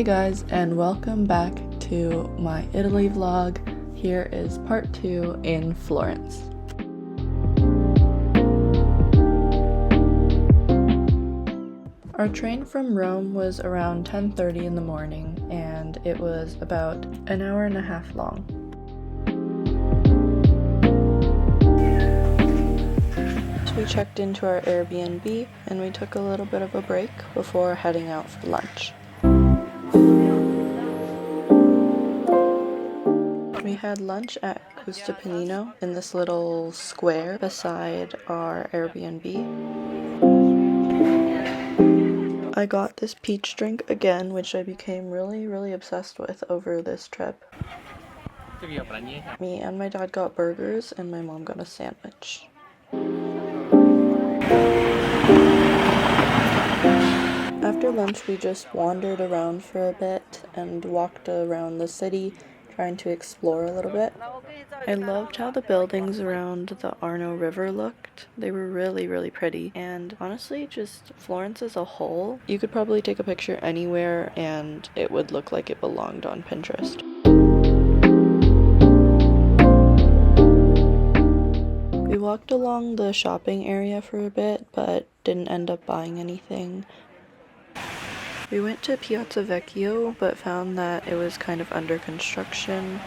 Hey guys, and welcome back to my Italy vlog. Here is part 2 in Florence. Our train from Rome was around 10:30 in the morning, and it was about an hour and a half long. So we checked into our Airbnb, and we took a little bit of a break before heading out for lunch. We had lunch at Costa Panino in this little square beside our Airbnb. I got this peach drink again, which I became really obsessed with over this trip. Me and my dad got burgers and my mom got a sandwich. After lunch, we just wandered around for a bit and walked around the city, trying to explore a little bit. I loved how the buildings around the Arno River looked. They were really pretty, and honestly, just Florence as a whole, you could probably take a picture anywhere and it would look like it belonged on Pinterest. We walked along the shopping area for a bit, but didn't end up buying anything. We went to Piazza Vecchio, but found that it was kind of under construction.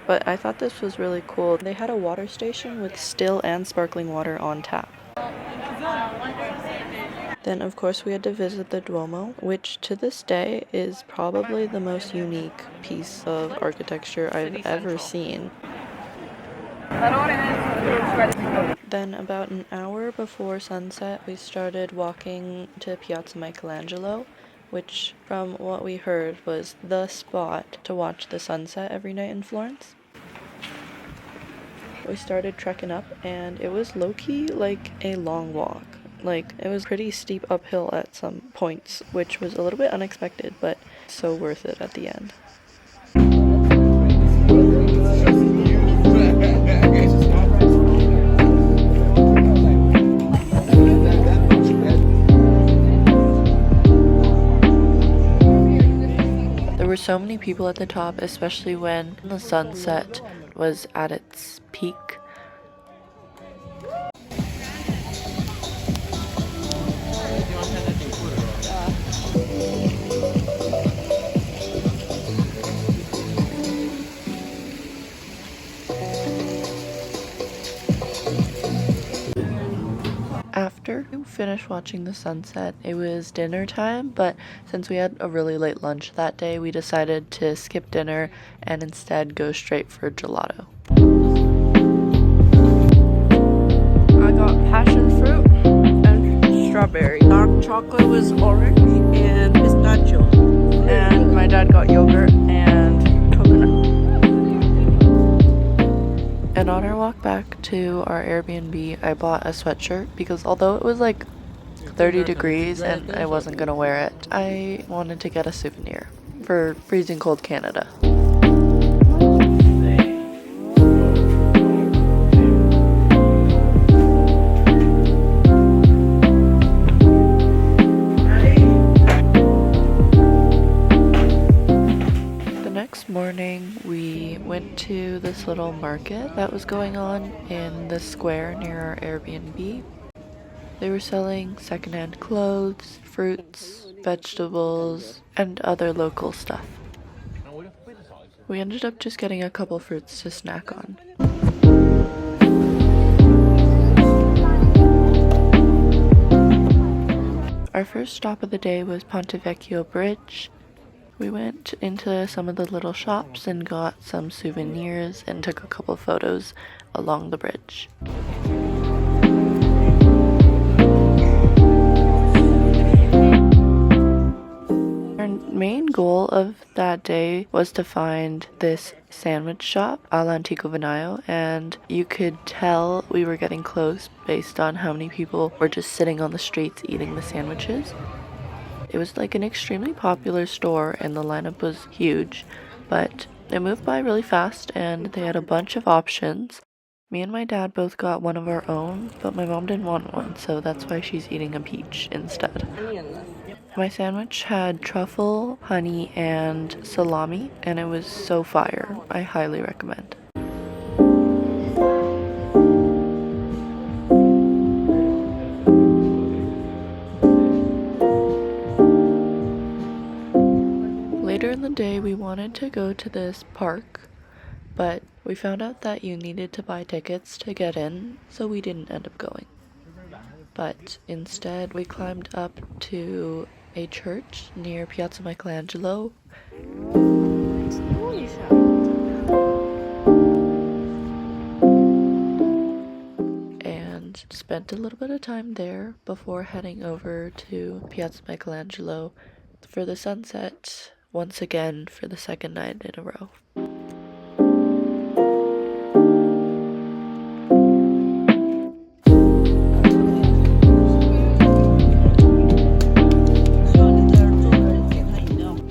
But I thought this was really cool. They had a water station with still and sparkling water on tap. Then of course we had to visit the Duomo, which to this day is probably the most unique piece of architecture I've ever seen. Then about an hour before sunset, we started walking to Piazza Michelangelo, which from what we heard was the spot to watch the sunset every night in Florence. We started trekking up, and it was low-key like a long walk. Like, it was pretty steep uphill at some points, which was a little bit unexpected, but so worth it at the end. There were so many people at the top, especially when the sunset was at its peak. After we finished watching the sunset, it was dinner time, but since we had a really late lunch that day, we decided to skip dinner and instead go straight for gelato. I got passion fruit and strawberry. Dark chocolate was orange and pistachio. And my dad got yogurt and coconut. And on our walk back to our Airbnb, I bought a sweatshirt because although it was like 30 degrees and I wasn't gonna wear it, I wanted to get a souvenir for freezing cold Canada. Morning, we went to this little market that was going on in the square near our Airbnb. They were selling secondhand clothes, fruits, vegetables, and other local stuff. We ended up just getting a couple fruits to snack on. Our first stop of the day was Ponte Vecchio Bridge. We went into some of the little shops and got some souvenirs and took a couple photos along the bridge. Our main goal of that day was to find this sandwich shop, all'Antico Vinaio, and you could tell we were getting close based on how many people were just sitting on the streets eating the sandwiches. It was like an extremely popular store and the lineup was huge, but it moved by really fast and they had a bunch of options. Me and my dad both got one of our own, but my mom didn't want one, so that's why she's eating a peach instead. My sandwich had truffle, honey, and salami, and it was so fire. I highly recommend. Later in the day, we wanted to go to this park, but we found out that you needed to buy tickets to get in, so we didn't end up going. But instead, we climbed up to a church near Piazza Michelangelo. And spent a little bit of time there before heading over to Piazza Michelangelo for the sunset, once again for the second night in a row.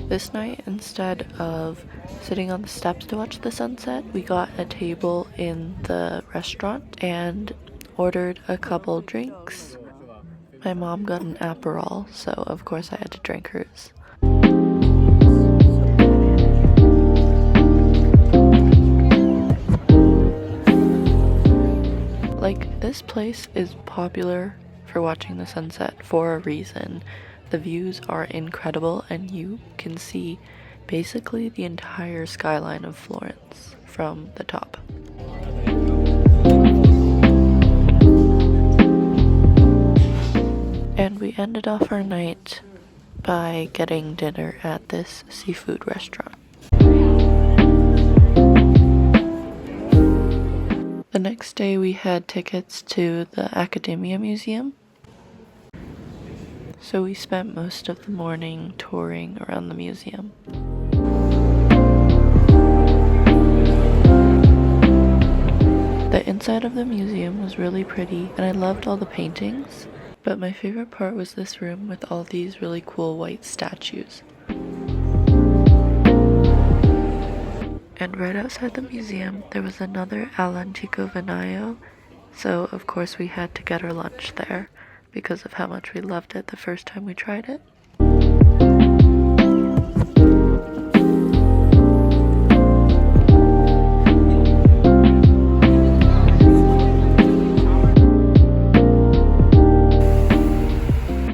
This night, instead of sitting on the steps to watch the sunset, we got a table in the restaurant and ordered a couple drinks. My mom got an Aperol, so of course I had to drink hers. Like, this place is popular for watching the sunset for a reason. The views are incredible and you can see basically the entire skyline of Florence from the top. And we ended off our night by getting dinner at this seafood restaurant. The next day we had tickets to the Academia Museum. So we spent most of the morning touring around the museum. The inside of the museum was really pretty and I loved all the paintings, but my favorite part was this room with all these really cool white statues. And right outside the museum there was another all'antico vinaio, so of course we had to get our lunch there because of how much we loved it the first time we tried it.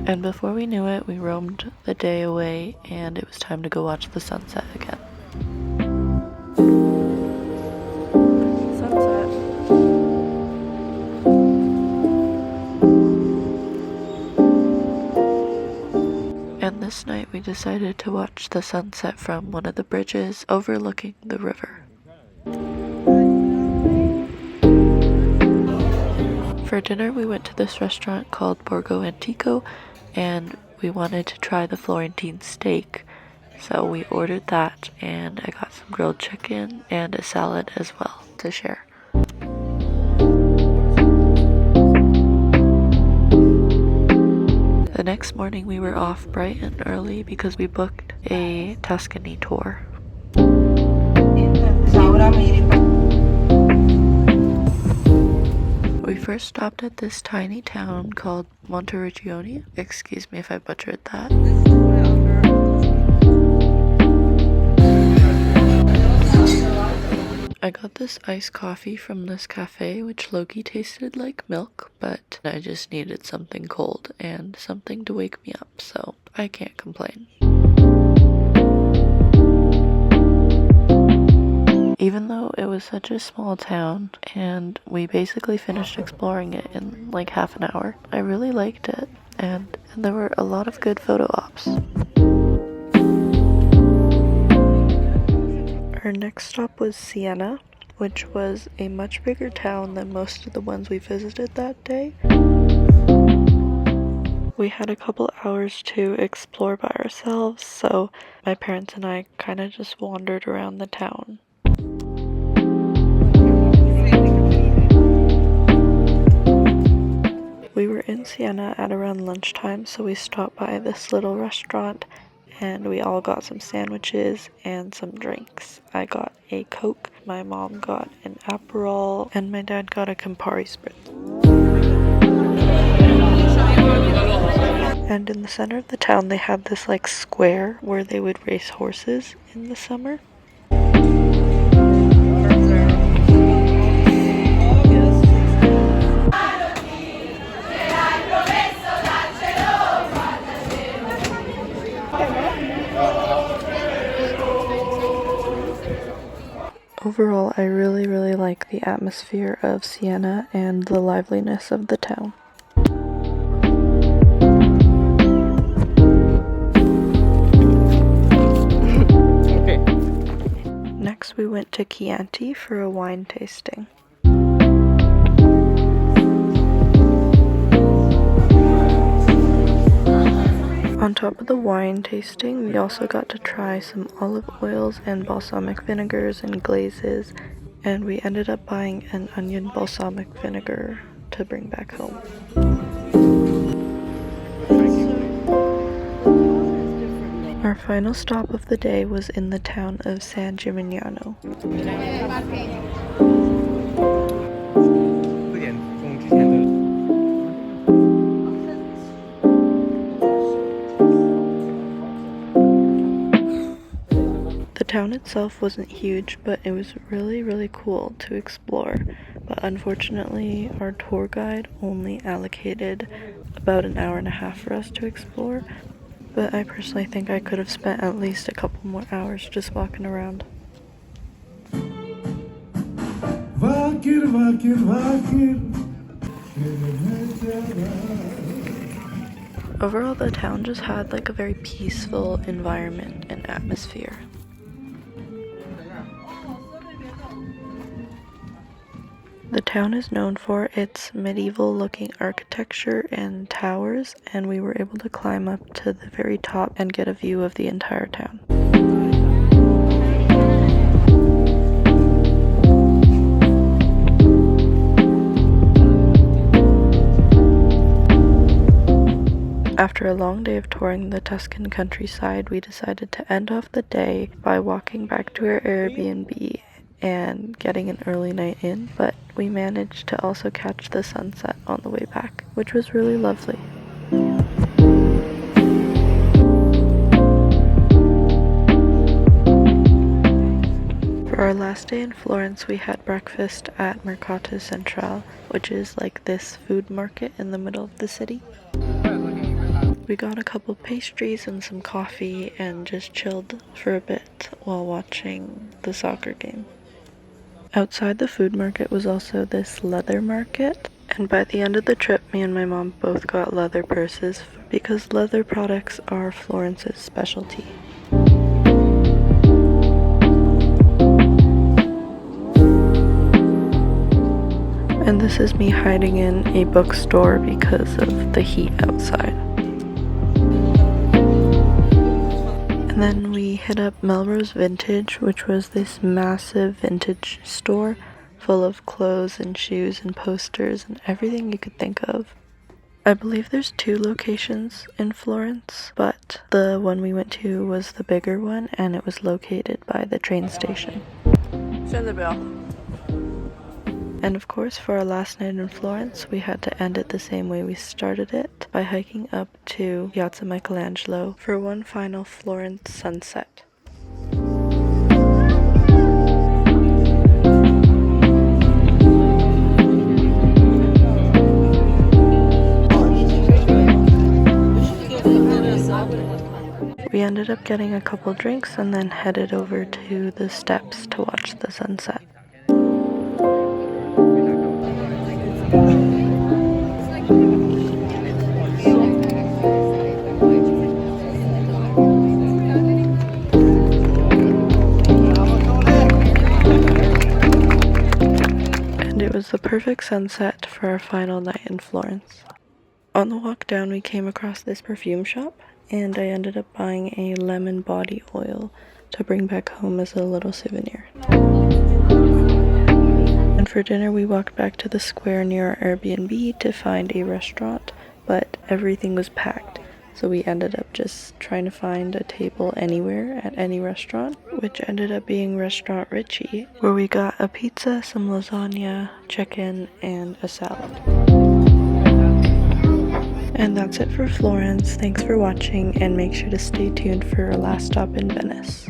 And before we knew it, we roamed the day away and it was time to go watch the sunset again. And this night we decided to watch the sunset from one of the bridges overlooking the river. For dinner we went to this restaurant called Borgo Antico and we wanted to try the Florentine steak. So we ordered that and I got some grilled chicken and a salad as well to share. The next morning we were off bright and early because we booked a Tuscany tour. We first stopped at this tiny town called Monteriggioni. Excuse me if I butchered that. I got this iced coffee from this cafe, which low-key tasted like milk, but I just needed something cold and something to wake me up, so I can't complain. Even though it was such a small town and we basically finished exploring it in like half an hour, I really liked it and there were a lot of good photo ops. Our next stop was Siena, which was a much bigger town than most of the ones we visited that day. We had a couple hours to explore by ourselves, so my parents and I kind of just wandered around the town. We were in Siena at around lunchtime, so we stopped by this little restaurant and we all got some sandwiches and some drinks. I got a Coke, my mom got an Aperol, and my dad got a Campari Spritz. And in the center of the town, they had this like square where they would race horses in the summer. Overall, I really like the atmosphere of Siena and the liveliness of the town. Okay. Next, we went to Chianti for a wine tasting. On top of the wine tasting, we also got to try some olive oils and balsamic vinegars and glazes, and we ended up buying an onion balsamic vinegar to bring back home. Our final stop of the day was in the town of San Gimignano. The town itself wasn't huge, but it was really cool to explore. But unfortunately, our tour guide only allocated about an hour and a half for us to explore. But I personally think I could have spent at least a couple more hours just walking around. Overall, the town just had like a very peaceful environment and atmosphere. The town is known for its medieval-looking architecture and towers, and we were able to climb up to the very top and get a view of the entire town. After a long day of touring the Tuscan countryside, we decided to end off the day by walking back to our Airbnb and getting an early night in, but we managed to also catch the sunset on the way back, which was really lovely. For our last day in Florence, we had breakfast at Mercato Centrale, which is like this food market in the middle of the city. We got a couple pastries and some coffee and just chilled for a bit while watching the soccer game. Outside the food market was also this leather market, and by the end of the trip, me and my mom both got leather purses because leather products are Florence's specialty. And this is me hiding in a bookstore because of the heat outside. And then we hit up Melrose Vintage, which was this massive vintage store full of clothes and shoes and posters and everything you could think of. I believe there's 2 locations in Florence, but the one we went to was the bigger one, and it was located by the train station. And of course, for our last night in Florence, we had to end it the same way we started it, by hiking up to Piazza Michelangelo for one final Florence sunset. We ended up getting a couple drinks and then headed over to the steps to watch the sunset. And it was the perfect sunset for our final night in Florence. On the walk down, we came across this perfume shop, and I ended up buying a lemon body oil to bring back home as a little souvenir. And for dinner, we walked back to the square near our Airbnb to find a restaurant, but everything was packed. So we ended up just trying to find a table anywhere at any restaurant, which ended up being Restaurant Richie, where we got a pizza, some lasagna, chicken, and a salad. And that's it for Florence. Thanks for watching, and make sure to stay tuned for our last stop in Venice.